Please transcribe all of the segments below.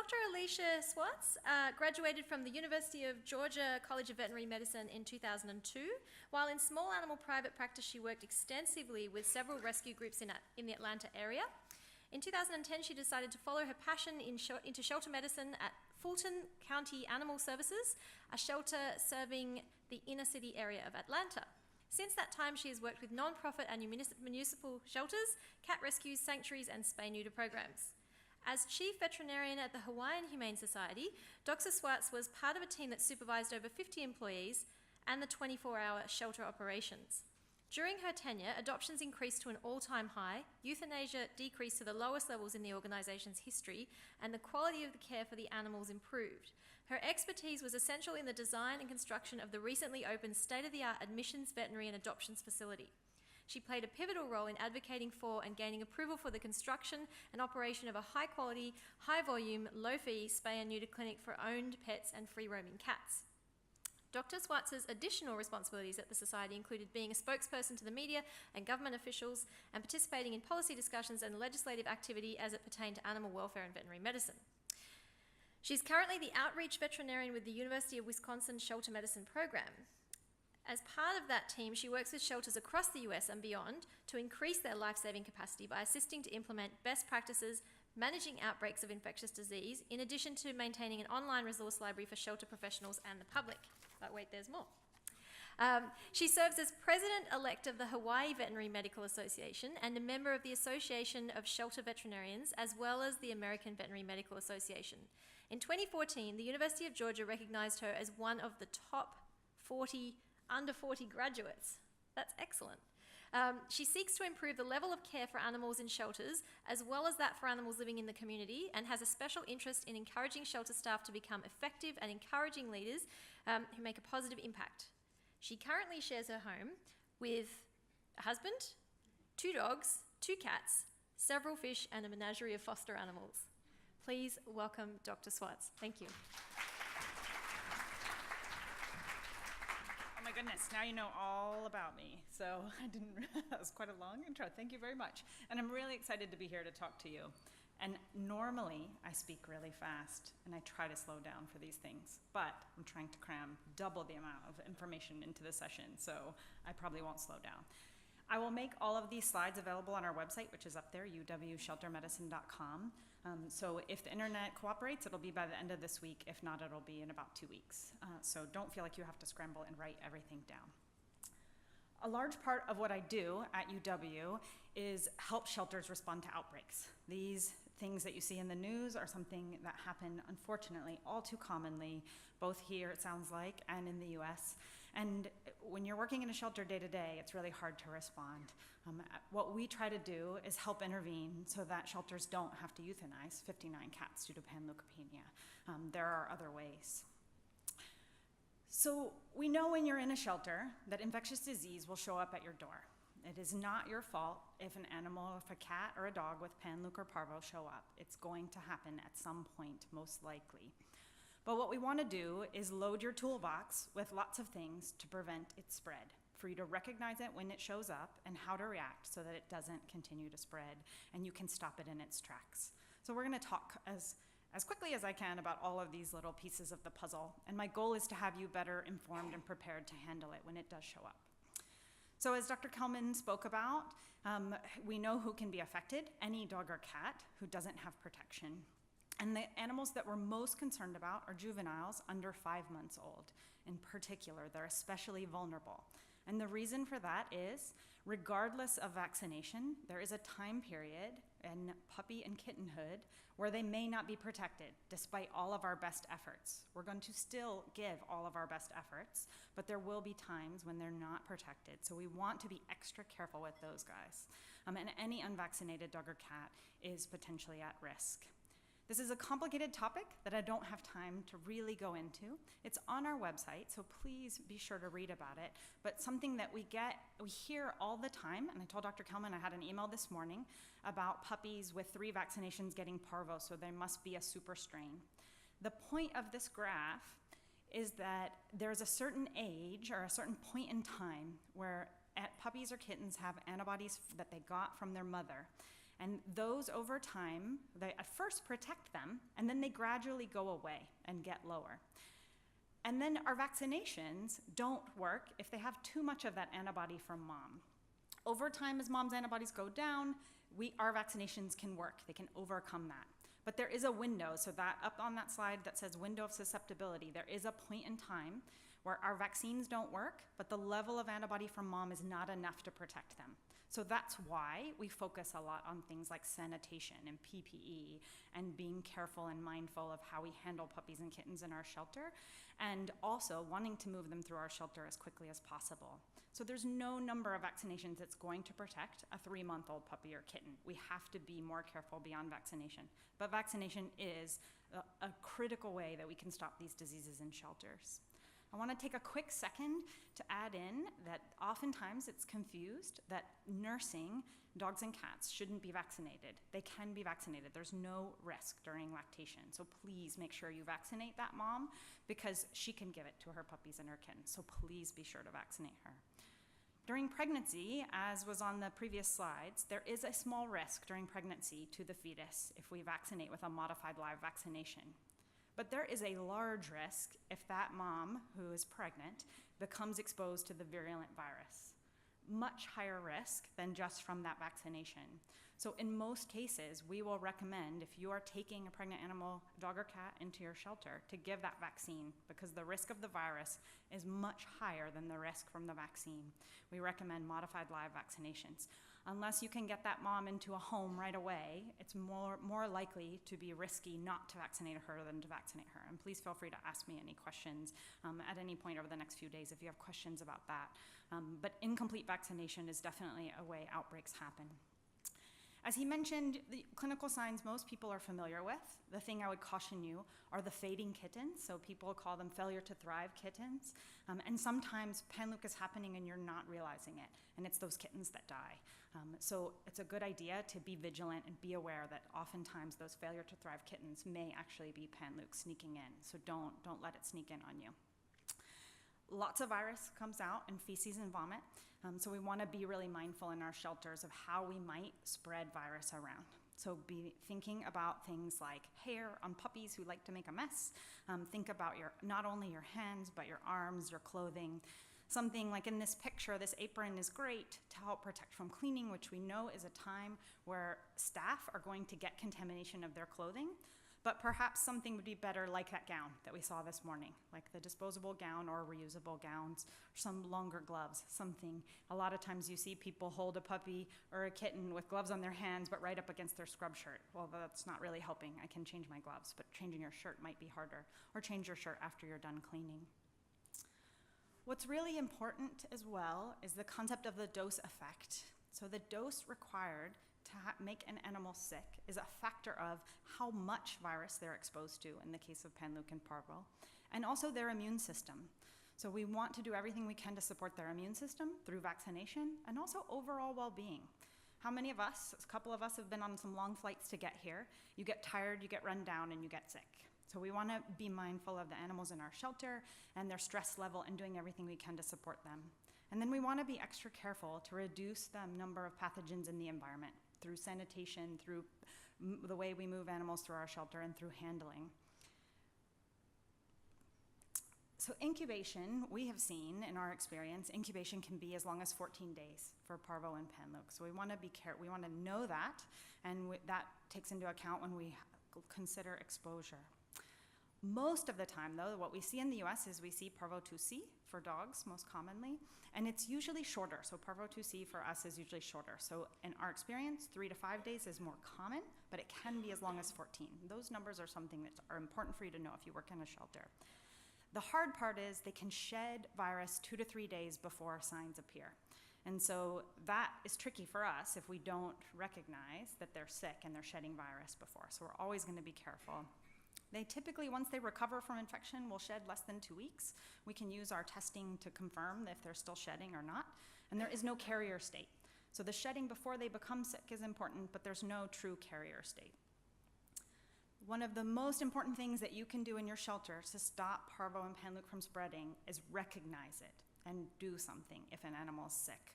Dr. Aleisha Swartz graduated from the University of Georgia College of Veterinary Medicine in 2002. While in small animal private practice, she worked extensively with several rescue groups in the Atlanta area. In 2010, she decided to follow her passion into shelter medicine at Fulton County Animal Services, a shelter serving the inner city area of Atlanta. Since that time, she has worked with non-profit and municipal shelters, cat rescues, sanctuaries, and spay-neuter programs. As Chief Veterinarian at the Hawaiian Humane Society, Dr. Swartz was part of a team that supervised over 50 employees and the 24-hour shelter operations. During her tenure, adoptions increased to an all-time high, euthanasia decreased to the lowest levels in the organization's history, and the quality of the care for the animals improved. Her expertise was essential in the design and construction of the recently opened state-of-the-art admissions, veterinary, and adoptions facility. She played a pivotal role in advocating for and gaining approval for the construction and operation of a high-quality, high-volume, low-fee spay and neuter clinic for owned pets and free-roaming cats. Dr. Swartz's additional responsibilities at the Society included being a spokesperson to the media and government officials and participating in policy discussions and legislative activity as it pertained to animal welfare and veterinary medicine. She's currently the outreach veterinarian with the University of Wisconsin Shelter Medicine Program. As part of that team, she works with shelters across the US and beyond to increase their life-saving capacity by assisting to implement best practices, managing outbreaks of infectious disease, in addition to maintaining an online resource library for shelter professionals and the public. But wait, there's more. She serves as president-elect of the Hawaii Veterinary Medical Association and a member of the Association of Shelter Veterinarians, as well as the American Veterinary Medical Association. In 2014, the University of Georgia recognized her as one of the top 40 under 40 graduates. That's excellent. She seeks to improve the level of care for animals in shelters, as well as that for animals living in the community, and has a special interest in encouraging shelter staff to become effective and encouraging leaders who make a positive impact. She currently shares her home with a husband, 2 dogs, 2 cats, several fish, and a menagerie of foster animals. Please welcome Dr. Swartz. Thank you. Oh my goodness, now you know all about me. So that was quite a long intro. Thank you very much. And I'm really excited to be here to talk to you. And normally I speak really fast and I try to slow down for these things, but I'm trying to cram double the amount of information into the session, so I probably won't slow down. I will make all of these slides available on our website, which is up there, uwsheltermedicine.com. So if the internet cooperates, it'll be by the end of this week. If not, it'll be in about 2 weeks. So don't feel like you have to scramble and write everything down. A large part of what I do at UW is help shelters respond to outbreaks. These things that you see in the news are something that happen, unfortunately, all too commonly, both here, it sounds like, and in the US. And when you're working in a shelter day to day, it's really hard to respond. What we try to do is help intervene so that shelters don't have to euthanize 59 cats due to Panleukopaenia. There are other ways. So we know when you're in a shelter that infectious disease will show up at your door. It is not your fault if an animal, if a cat or a dog with Panleukopaenia or Parvo show up. It's going to happen at some point, most likely. But what we want to do is load your toolbox with lots of things to prevent its spread, for you to recognize it when it shows up and how to react so that it doesn't continue to spread and you can stop it in its tracks. So we're going to talk as quickly as I can about all of these little pieces of the puzzle, and my goal is to have you better informed and prepared to handle it when it does show up. So as Dr. Kelman spoke about, we know who can be affected, any dog or cat who doesn't have protection. And the animals that we're most concerned about are juveniles under 5 months old. In particular, they're especially vulnerable. And the reason for that is, regardless of vaccination, there is a time period in puppy and kittenhood where they may not be protected, despite all of our best efforts. We're going to still give all of our best efforts, but there will be times when they're not protected. So we want to be extra careful with those guys. And any unvaccinated dog or cat is potentially at risk. This is a complicated topic that I don't have time to really go into. It's on our website, so please be sure to read about it. But something that we hear all the time, and I told Dr. Kelman I had an email this morning about puppies with 3 vaccinations getting Parvo, so they must be a super strain. The point of this graph is that there's a certain age or a certain point in time where puppies or kittens have antibodies that they got from their mother. And those over time, they at first protect them, and then they gradually go away and get lower. And then our vaccinations don't work if they have too much of that antibody from mom. Over time, as mom's antibodies go down, our vaccinations can work. They can overcome that. But there is a window, so that up on that slide that says window of susceptibility, there is a point in time where our vaccines don't work, but the level of antibody from mom is not enough to protect them. So that's why we focus a lot on things like sanitation and PPE and being careful and mindful of how we handle puppies and kittens in our shelter, and also wanting to move them through our shelter as quickly as possible. So there's no number of vaccinations that's going to protect a 3-month-old puppy or kitten. We have to be more careful beyond vaccination. But vaccination is a critical way that we can stop these diseases in shelters. I want to take a quick second to add in that oftentimes it's confused that nursing dogs and cats shouldn't be vaccinated. They can be vaccinated. There's no risk during lactation. So please make sure you vaccinate that mom because she can give it to her puppies and her kittens. So please be sure to vaccinate her. During pregnancy, as was on the previous slides, there is a small risk during pregnancy to the fetus if we vaccinate with a modified live vaccination. But there is a large risk if that mom who is pregnant becomes exposed to the virulent virus. Much higher risk than just from that vaccination. So in most cases, we will recommend if you are taking a pregnant animal, dog or cat, into your shelter to give that vaccine because the risk of the virus is much higher than the risk from the vaccine. We recommend modified live vaccinations. Unless you can get that mom into a home right away, it's more likely to be risky not to vaccinate her than to vaccinate her. And please feel free to ask me any questions at any point over the next few days if you have questions about that. But incomplete vaccination is definitely a way outbreaks happen. As he mentioned, the clinical signs most people are familiar with. The thing I would caution you are the fading kittens, so people call them failure to thrive kittens. And sometimes Panleuk is happening and you're not realizing it, and it's those kittens that die. So it's a good idea to be vigilant and be aware that oftentimes those failure to thrive kittens may actually be Panleuk sneaking in, so don't let it sneak in on you. Lots of virus comes out in feces and vomit, so we want to be really mindful in our shelters of how we might spread virus around. So be thinking about things like hair on puppies who like to make a mess. Think about not only your hands, but your arms, your clothing. Something like in this picture, this apron is great to help protect from cleaning, which we know is a time where staff are going to get contamination of their clothing. But perhaps something would be better like that gown that we saw this morning, like the disposable gown or reusable gowns, or some longer gloves, something. A lot of times you see people hold a puppy or a kitten with gloves on their hands, but right up against their scrub shirt. Well, that's not really helping. I can change my gloves, but changing your shirt might be harder, or change your shirt after you're done cleaning. What's really important as well is the concept of the dose effect. So the dose required to make an animal sick is a factor of how much virus they're exposed to in the case of Panleuk and Parvo, and also their immune system. So we want to do everything we can to support their immune system through vaccination and also overall well-being. How many of us, a couple of us have been on some long flights to get here, you get tired, you get run down, and you get sick. So we want to be mindful of the animals in our shelter and their stress level and doing everything we can to support them. And then we want to be extra careful to reduce the number of pathogens in the environment through sanitation, through the way we move animals through our shelter, and through handling. So incubation, we have seen in our experience, incubation can be as long as 14 days for Parvo and Panleuk. So we want to be careful. We want to know that, and that takes into account when we consider exposure. Most of the time, though, what we see in the US is we see Parvo 2C for dogs most commonly, and it's usually shorter. So Parvo 2C for us is usually shorter. So in our experience, 3 to 5 days is more common, but it can be as long as 14. Those numbers are something that are important for you to know if you work in a shelter. The hard part is they can shed virus 2 to 3 days before signs appear. And so that is tricky for us if we don't recognize that they're sick and they're shedding virus before. So we're always going to be careful. They typically, once they recover from infection, will shed less than 2 weeks. We can use our testing to confirm if they're still shedding or not. And there is no carrier state. So the shedding before they become sick is important, but there's no true carrier state. One of the most important things that you can do in your shelter to stop Parvo and Panleuk from spreading is recognize it and do something if an animal is sick.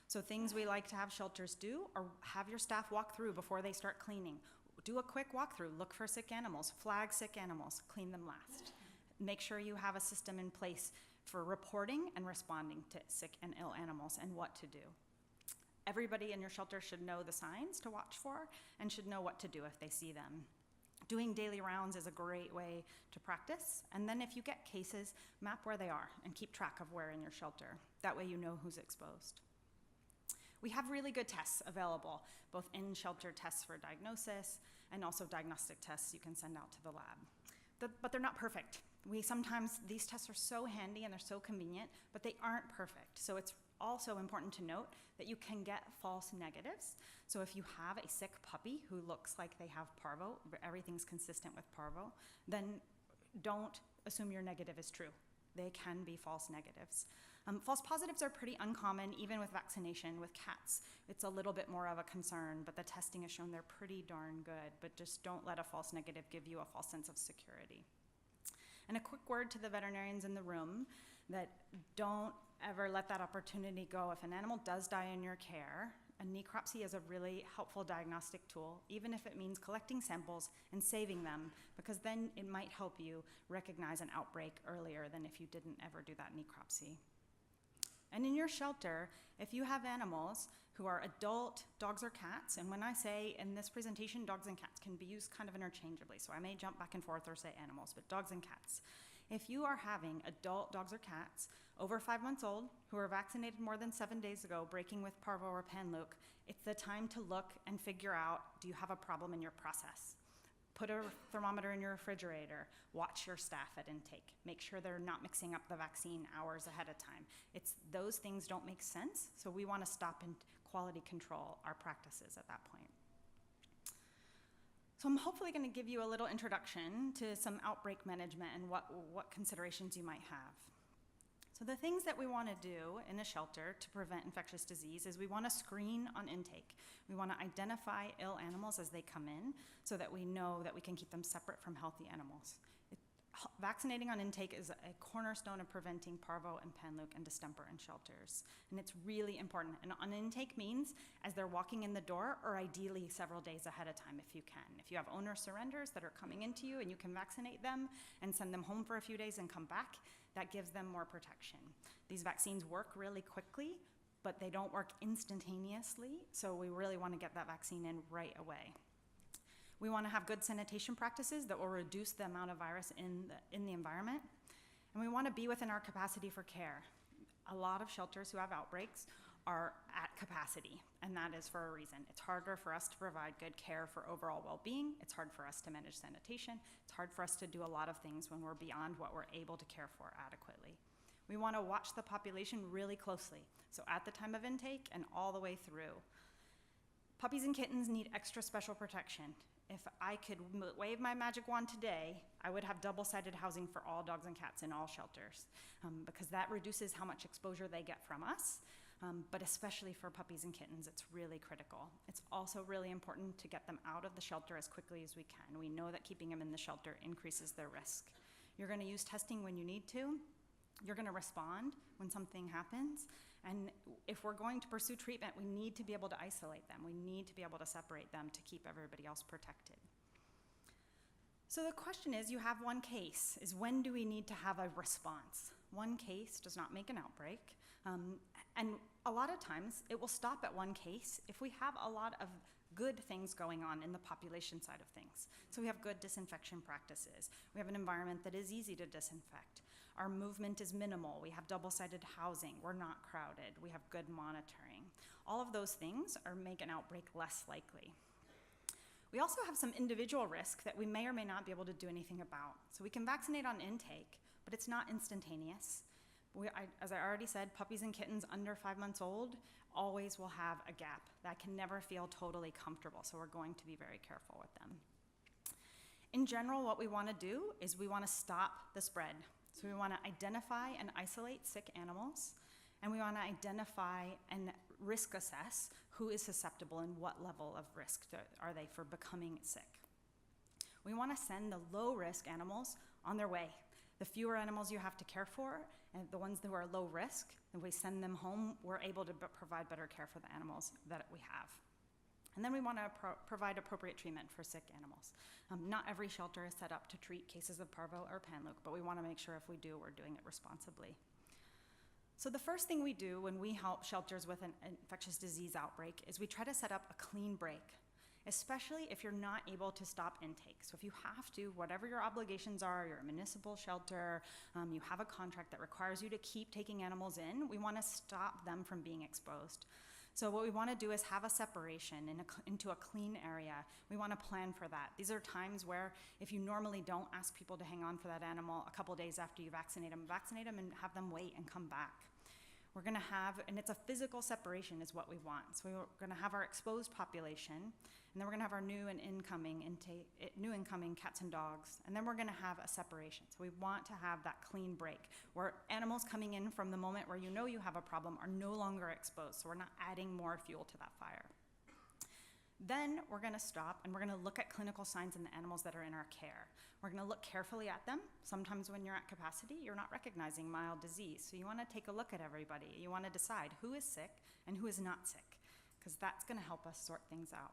So things we like to have shelters do are have your staff walk through before they start cleaning. Do a quick walkthrough, look for sick animals, flag sick animals, clean them last. Make sure you have a system in place for reporting and responding to sick and ill animals and what to do. Everybody in your shelter should know the signs to watch for and should know what to do if they see them. Doing daily rounds is a great way to practice, and then if you get cases, map where they are and keep track of where in your shelter. That way you know who's exposed. We have really good tests available, both in-shelter tests for diagnosis and also diagnostic tests you can send out to the lab. But they're not perfect. Sometimes these tests are so handy and they're so convenient, but they aren't perfect. So it's also important to note that you can get false negatives. So if you have a sick puppy who looks like they have parvo, everything's consistent with parvo, then don't assume your negative is true. They can be false negatives. False positives are pretty uncommon, even with vaccination. With cats, it's a little bit more of a concern, but the testing has shown they're pretty darn good. But just don't let a false negative give you a false sense of security. And a quick word to the veterinarians in the room that don't ever let that opportunity go. If an animal does die in your care, a necropsy is a really helpful diagnostic tool, even if it means collecting samples and saving them, because then it might help you recognize an outbreak earlier than if you didn't ever do that necropsy. And in your shelter, if you have animals who are adult dogs or cats, and when I say in this presentation, dogs and cats can be used kind of interchangeably, so I may jump back and forth or say animals, but dogs and cats. If you are having adult dogs or cats over 5 months old who are vaccinated more than 7 days ago, breaking with Parvo or Panleuk, it's the time to look and figure out, do you have a problem in your process? Put a thermometer in your refrigerator, watch your staff at intake, make sure they're not mixing up the vaccine hours ahead of time. Those things don't make sense, so we want to stop and quality control our practices at that point. So I'm hopefully going to give you a little introduction to some outbreak management and what considerations you might have. So the things that we want to do in a shelter to prevent infectious disease is we want to screen on intake. We want to identify ill animals as they come in so that we know that we can keep them separate from healthy animals. Vaccinating on intake is a cornerstone of preventing parvo and panleuk and distemper in shelters. And it's really important. And on intake means as they're walking in the door, or ideally several days ahead of time if you can. If you have owner surrenders that are coming into you and you can vaccinate them and send them home for a few days and come back, that gives them more protection. These vaccines work really quickly, but they don't work instantaneously, so we really want to get that vaccine in right away. We want to have good sanitation practices that will reduce the amount of virus in the environment, and we want to be within our capacity for care. A lot of shelters who have outbreaks are at capacity, and that is for a reason. It's harder for us to provide good care for overall well-being. It's hard for us to manage sanitation. It's hard for us to do a lot of things when we're beyond what we're able to care for adequately. We want to watch the population really closely, so at the time of intake and all the way through. Puppies and kittens need extra special protection. If I could wave my magic wand today, I would have double-sided housing for all dogs and cats in all shelters, because that reduces how much exposure they get from us. But especially for puppies and kittens, it's really critical. It's also really important to get them out of the shelter as quickly as we can. We know that keeping them in the shelter increases their risk. You're going to use testing when you need to. You're going to respond when something happens. And if we're going to pursue treatment, we need to be able to isolate them. We need to be able to separate them to keep everybody else protected. So the question is, you have one case, is when do we need to have a response? One case does not make an outbreak. And a lot of times, it will stop at one case if we have a lot of good things going on in the population side of things. So we have good disinfection practices. We have an environment that is easy to disinfect. Our movement is minimal. We have double-sided housing. We're not crowded. We have good monitoring. All of those things make an outbreak less likely. We also have some individual risk that we may or may not be able to do anything about. So we can vaccinate on intake, but it's not instantaneous. As I already said, puppies and kittens under 5 months old always will have a gap. That can never feel totally comfortable, so we're going to be very careful with them. In general, what we want to do is we want to stop the spread. So we want to identify and isolate sick animals, and we want to identify and risk assess who is susceptible and what level of risk are they for becoming sick. We want to send the low-risk animals on their way. The fewer animals you have to care for, and the ones who are low risk, and we send them home, we're able to provide better care for the animals that we have. And then we want to provide appropriate treatment for sick animals. Not every shelter is set up to treat cases of Parvo or Panleukopaenia, but we want to make sure if we do, we're doing it responsibly. So the first thing we do when we help shelters with an infectious disease outbreak is we try to set up a clean break, especially if you're not able to stop intake. So if you have to, whatever your obligations are, you're a municipal shelter, you have a contract that requires you to keep taking animals in, we want to stop them from being exposed. So what we want to do is have a separation into a clean area. We want to plan for that. These are times where if you normally don't ask people to hang on for that animal a couple days after you vaccinate them and have them wait and come back. We're going to have, and it's a physical separation is what we want. So we're going to have our exposed population, and then we're going to have our new incoming cats and dogs, and then we're going to have a separation. So we want to have that clean break where animals coming in from the moment where you know you have a problem are no longer exposed, so we're not adding more fuel to that fire. Then we're going to stop and we're going to look at clinical signs in the animals that are in our care. We're going to look carefully at them. Sometimes when you're at capacity, you're not recognizing mild disease. So you want to take a look at everybody. You want to decide who is sick and who is not sick, because that's going to help us sort things out.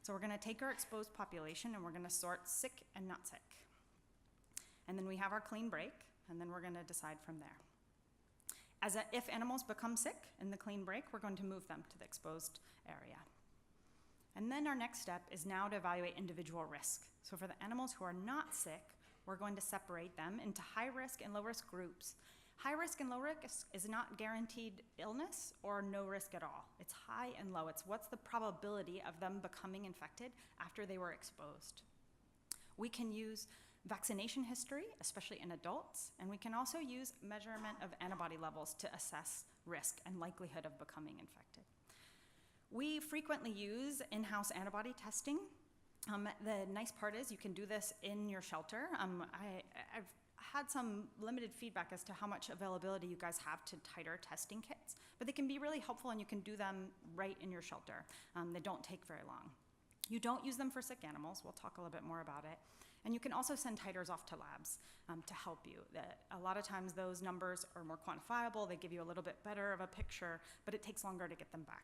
So we're going to take our exposed population and we're going to sort sick and not sick. And then we have our clean break, and then we're going to decide from there. If animals become sick in the clean break, we're going to move them to the exposed area. And then our next step is now to evaluate individual risk. So for the animals who are not sick, we're going to separate them into high risk and low risk groups. High risk and low risk is not guaranteed illness or no risk at all. It's high and low. It's what's the probability of them becoming infected after they were exposed. We can use vaccination history, especially in adults, and we can also use measurement of antibody levels to assess risk and likelihood of becoming infected. We frequently use in-house antibody testing. The nice part is you can do this in your shelter. I've had some limited feedback as to how much availability you guys have to titer testing kits, but they can be really helpful and you can do them right in your shelter. They don't take very long. You don't use them for sick animals. We'll talk a little bit more about it. And you can also send titers off to labs to help you. A lot of times those numbers are more quantifiable. They give you a little bit better of a picture, but it takes longer to get them back.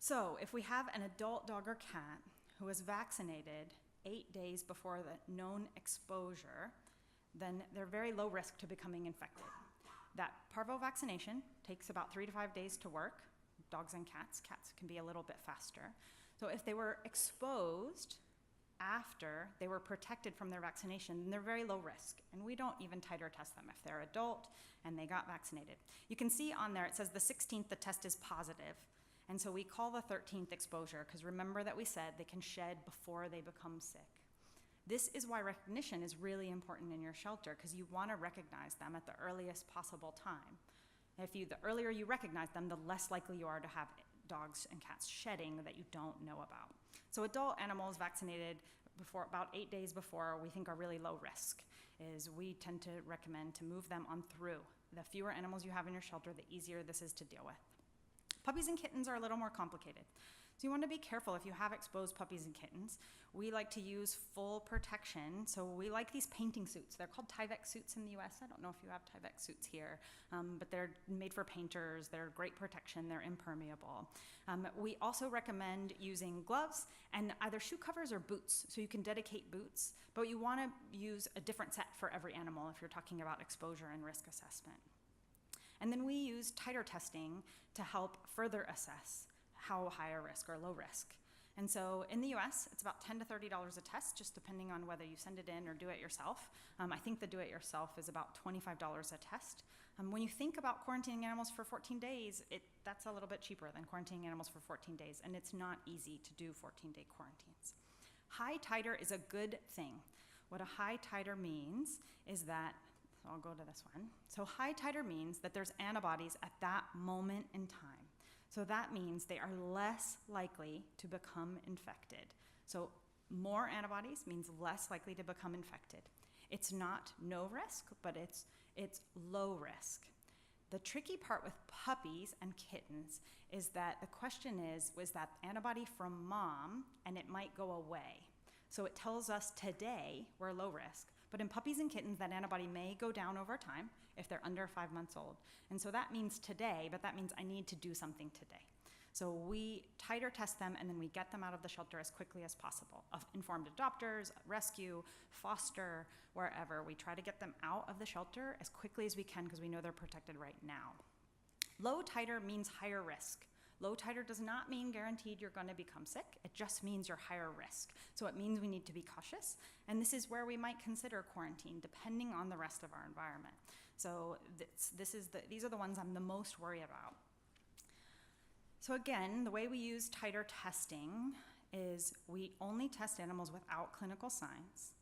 So if we have an adult dog or cat who was vaccinated 8 days before the known exposure, then they're very low risk to becoming infected. That Parvo vaccination takes about 3 to 5 days to work. Dogs and cats can be a little bit faster. So if they were exposed after they were protected from their vaccination, then they're very low risk. And we don't even titer test them if they're adult and they got vaccinated. You can see on there, it says the 16th the test is positive. And so we call the 13th exposure, because remember that we said they can shed before they become sick. This is why recognition is really important in your shelter, because you want to recognize them at the earliest possible time. The earlier you recognize them, the less likely you are to have dogs and cats shedding that you don't know about. So adult animals vaccinated about 8 days before we think are really low risk, is we tend to recommend to move them on through. The fewer animals you have in your shelter, the easier this is to deal with. Puppies and kittens are a little more complicated. So you want to be careful if you have exposed puppies and kittens. We like to use full protection. So we like these painting suits. They're called Tyvek suits in the US. I don't know if you have Tyvek suits here, but they're made for painters. They're great protection. They're impermeable. We also recommend using gloves and either shoe covers or boots. So you can dedicate boots, but you want to use a different set for every animal if you're talking about exposure and risk assessment. And then we use titer testing to help further assess how high a risk or low risk. And so in the US, it's about $10 to $30 a test, just depending on whether you send it in or do it yourself. I think the do it yourself is about $25 a test. When you think about quarantining animals for 14 days, that's a little bit cheaper than quarantining animals for 14 days, and it's not easy to do 14-day quarantines. High titer is a good thing. What a high titer means is that, so I'll go to this one. So high titer means that there's antibodies at that moment in time. So that means they are less likely to become infected. So more antibodies means less likely to become infected. It's not no risk, but it's low risk. The tricky part with puppies and kittens is that the question is, was that antibody from mom and it might go away? So it tells us today we're low risk. But in puppies and kittens, that antibody may go down over time if they're under 5 months old. And so that means today, but that means I need to do something today. So we titer test them, and then we get them out of the shelter as quickly as possible. Informed adopters, rescue, foster, wherever. We try to get them out of the shelter as quickly as we can because we know they're protected right now. Low titer means higher risk. Low titer does not mean guaranteed you're going to become sick. It just means you're higher risk. So it means we need to be cautious. And this is where we might consider quarantine, depending on the rest of our environment. So these are the ones I'm the most worried about. So again, the way we use titer testing is we only test animals without clinical signs.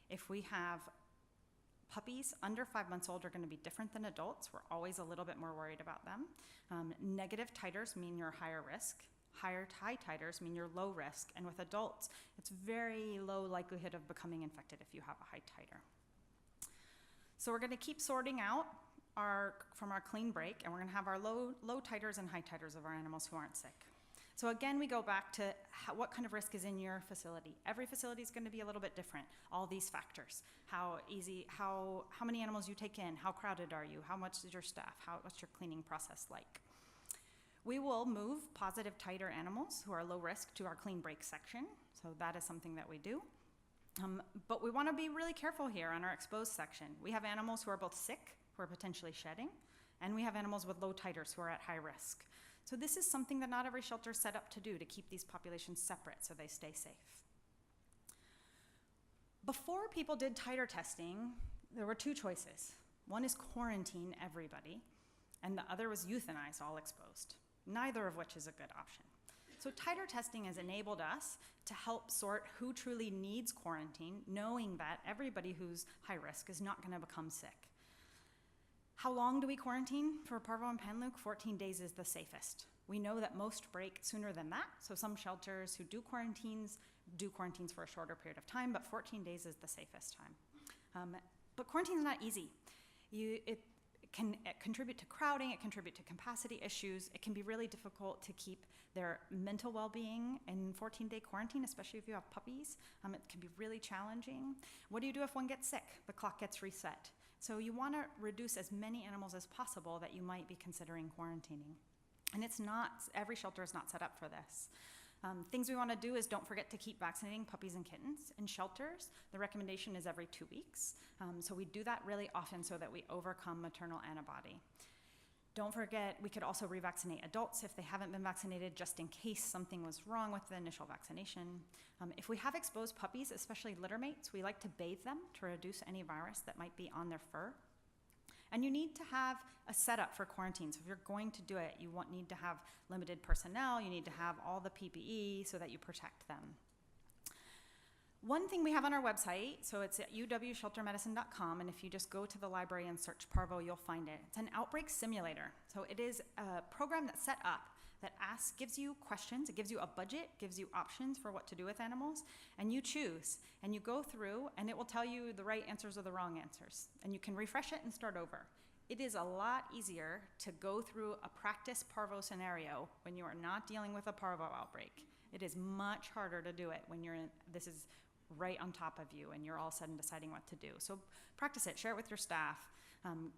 If we have puppies under 5 months old are going to be different than adults. We're always a little bit more worried about them. Negative titers mean you're higher risk. High titers mean you're low risk. And with adults, it's very low likelihood of becoming infected if you have a high titer. So we're going to keep sorting out from our clean break, and we're going to have our low titers and high titers of our animals who aren't sick. So again, we go back to what kind of risk is in your facility. Every facility is going to be a little bit different. All these factors: how many animals you take in, how crowded are you, how much is your staff, what's your cleaning process like. We will move positive titer animals who are low risk to our clean break section. So that is something that we do. But we want to be really careful here on our exposed section. We have animals who are both sick, who are potentially shedding, and we have animals with low titers who are at high risk. So this is something that not every shelter is set up to do, to keep these populations separate so they stay safe. Before people did titer testing, there were two choices. One is quarantine everybody, and the other was euthanize all exposed, neither of which is a good option. So titer testing has enabled us to help sort who truly needs quarantine, knowing that everybody who's high risk is not going to become sick. How long do we quarantine for Parvo and Panleukopaenia? 14 days is the safest. We know that most break sooner than that, so some shelters who do quarantines for a shorter period of time, but 14 days is the safest time. But quarantine is not easy. It can contribute to crowding, it can contribute to capacity issues. It can be really difficult to keep their mental well-being in 14-day quarantine, especially if you have puppies. It can be really challenging. What do you do if one gets sick? The clock gets reset. So you want to reduce as many animals as possible that you might be considering quarantining. And every shelter is not set up for this. Things we want to do is don't forget to keep vaccinating puppies and kittens. In shelters, the recommendation is every 2 weeks. So we do that really often so that we overcome maternal antibody. Don't forget, we could also revaccinate adults if they haven't been vaccinated, just in case something was wrong with the initial vaccination. If we have exposed puppies, especially litter mates, we like to bathe them to reduce any virus that might be on their fur. And you need to have a setup for quarantine. So if you're going to do it, you need to have limited personnel, you need to have all the PPE so that you protect them. One thing we have on our website, so it's at uwsheltermedicine.com, and if you just go to the library and search Parvo, you'll find it. It's an outbreak simulator. So it is a program that's set up that gives you questions, it gives you a budget, gives you options for what to do with animals, and you choose, and you go through, and it will tell you the right answers or the wrong answers, and you can refresh it and start over. It is a lot easier to go through a practice Parvo scenario when you are not dealing with a Parvo outbreak. It is much harder to do it when this is right on top of you and you're all set and deciding what to do. So practice it, share it with your staff,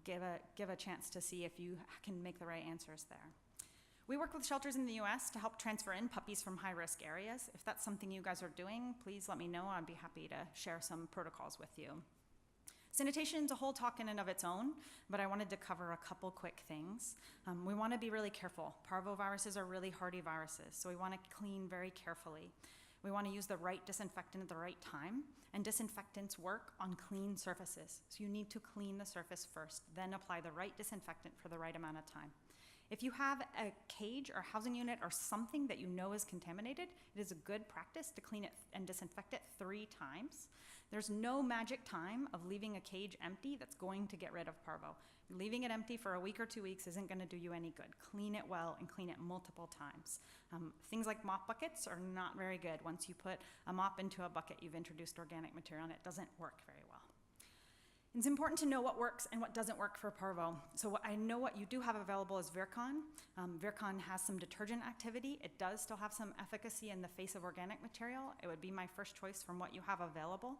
give a chance to see if you can make the right answers there. We work with shelters in the US to help transfer in puppies from high-risk areas. If that's something you guys are doing, please let me know. I'd be happy to share some protocols with you. Sanitation is a whole talk in and of its own, but I wanted to cover a couple quick things. We want to be really careful. Parvoviruses are really hardy viruses, so we want to clean very carefully. We want to use the right disinfectant at the right time, and disinfectants work on clean surfaces. So you need to clean the surface first, then apply the right disinfectant for the right amount of time. If you have a cage or housing unit or something that you know is contaminated, it is a good practice to clean it and disinfect it 3 times. There's no magic time of leaving a cage empty that's going to get rid of Parvo. Leaving it empty for a week or 2 weeks isn't going to do you any good. Clean it well and clean it multiple times. Things like mop buckets are not very good. Once you put a mop into a bucket, you've introduced organic material and it doesn't work very well. It's important to know what works and what doesn't work for Parvo. So I know what you do have available is Virkon. Virkon has some detergent activity. It does still have some efficacy in the face of organic material. It would be my first choice from what you have available.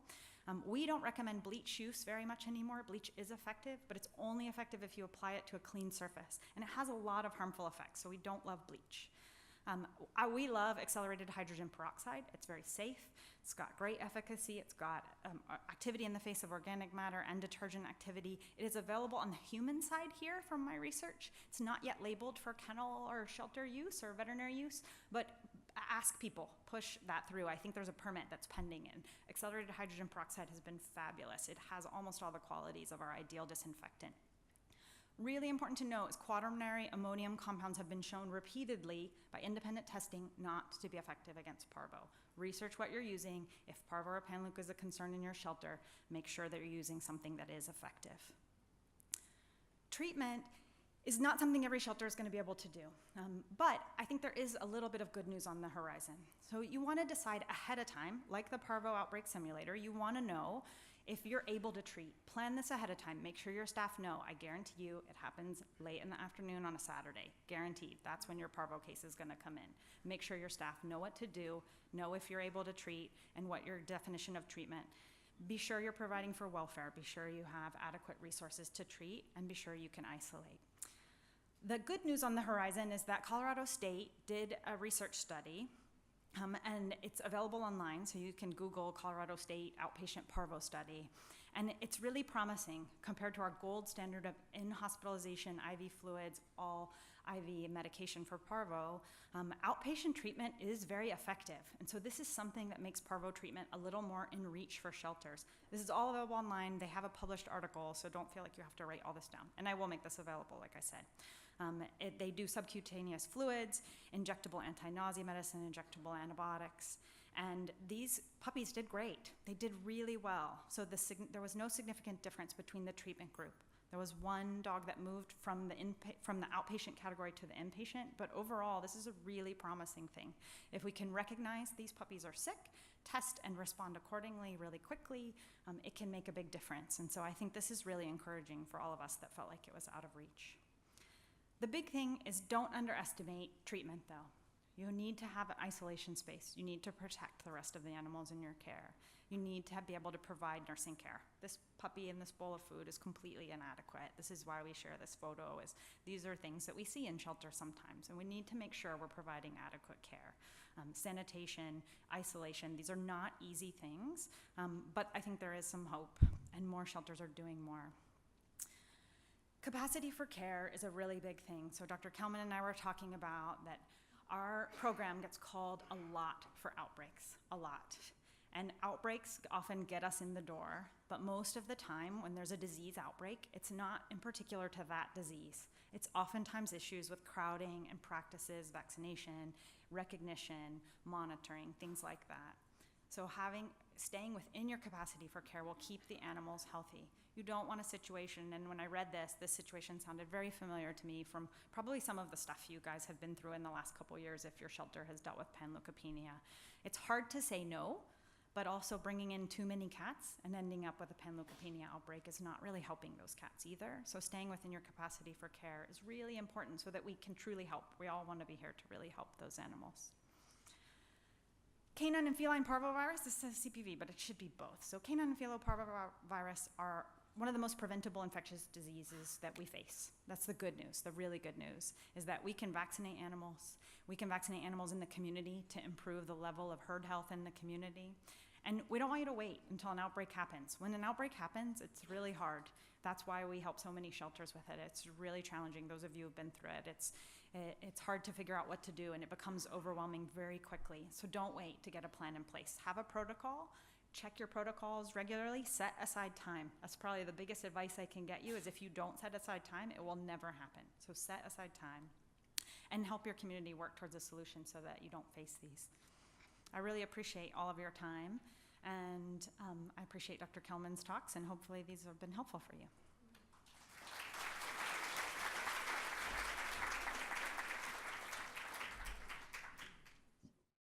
We don't recommend bleach use very much anymore. Bleach is effective, but it's only effective if you apply it to a clean surface. And it has a lot of harmful effects, so we don't love bleach. We love accelerated hydrogen peroxide. It's very safe. It's got great efficacy. It's got activity in the face of organic matter and detergent activity. It is available on the human side here from my research. It's not yet labeled for kennel or shelter use or veterinary use, but ask people, push that through. I think there's a permit that's pending in. Accelerated hydrogen peroxide has been fabulous. It has almost all the qualities of our ideal disinfectant. Really important to note is quaternary ammonium compounds have been shown repeatedly by independent testing not to be effective against Parvo. Research what you're using. If Parvo or Panleukopaenia is a concern in your shelter, make sure that you're using something that is effective. Treatment is not something every shelter is going to be able to do, but I think there is a little bit of good news on the horizon. So you want to decide ahead of time, like the Parvo outbreak simulator, you want to know if you're able to treat. Plan this ahead of time. Make sure your staff know. I guarantee you it happens late in the afternoon on a Saturday. Guaranteed. That's when your Parvo case is going to come in. Make sure your staff know what to do, know if you're able to treat, and what your definition of treatment. Be sure you're providing for welfare. Be sure you have adequate resources to treat, and be sure you can isolate. The good news on the horizon is that Colorado State did a research study, and it's available online, so you can Google Colorado State outpatient Parvo study. And it's really promising compared to our gold standard of in-hospitalization IV fluids, all IV medication for Parvo. Outpatient treatment is very effective. And so this is something that makes Parvo treatment a little more in reach for shelters. This is all available online. They have a published article, so don't feel like you have to write all this down. And I will make this available, like I said. They do subcutaneous fluids, injectable anti-nausea medicine, injectable antibiotics, and these puppies did great. They did really well. So there was no significant difference between the treatment group. There was one dog that moved from the outpatient category to the inpatient, but overall, this is a really promising thing. If we can recognize these puppies are sick, test and respond accordingly really quickly, it can make a big difference. And so I think this is really encouraging for all of us that felt like it was out of reach. The big thing is don't underestimate treatment though. You need to have an isolation space. You need to protect the rest of the animals in your care. You need to be able to provide nursing care. This puppy in this bowl of food is completely inadequate. This is why we share this photo, is these are things that we see in shelter sometimes, and we need to make sure we're providing adequate care. Sanitation, isolation, these are not easy things, but I think there is some hope, and more shelters are doing more. Capacity for care is a really big thing. So Dr. Kelman and I were talking about that our program gets called a lot for outbreaks, a lot. And outbreaks often get us in the door, but most of the time when there's a disease outbreak, it's not in particular to that disease. It's oftentimes issues with crowding and practices, vaccination, recognition, monitoring, things like that. So staying within your capacity for care will keep the animals healthy. You don't want a situation, and when I read this situation sounded very familiar to me from probably some of the stuff you guys have been through in the last couple years if your shelter has dealt with Panleukopaenia. It's hard to say no, but also bringing in too many cats and ending up with a Panleukopaenia outbreak is not really helping those cats either. So staying within your capacity for care is really important so that we can truly help. We all want to be here to really help those animals. Canine and feline parvovirus, this says CPV, but it should be both. So canine and feline parvovirus are one of the most preventable infectious diseases that we face. That's the good news. The really good news is that we can vaccinate animals. We can vaccinate animals in the community to improve the level of herd health in the community. And we don't want you to wait until an outbreak happens. When an outbreak happens, it's really hard. That's why we help so many shelters with it. It's really challenging. Those of you who've been through it, it's hard to figure out what to do, and it becomes overwhelming very quickly. So don't wait to get a plan in place. Have a protocol. Check your protocols regularly. Set aside time. That's probably the biggest advice I can get you, is if you don't set aside time, it will never happen. So set aside time and help your community work towards a solution so that you don't face these. I really appreciate all of your time, and I appreciate Dr. Kelman's talks, and hopefully these have been helpful for you.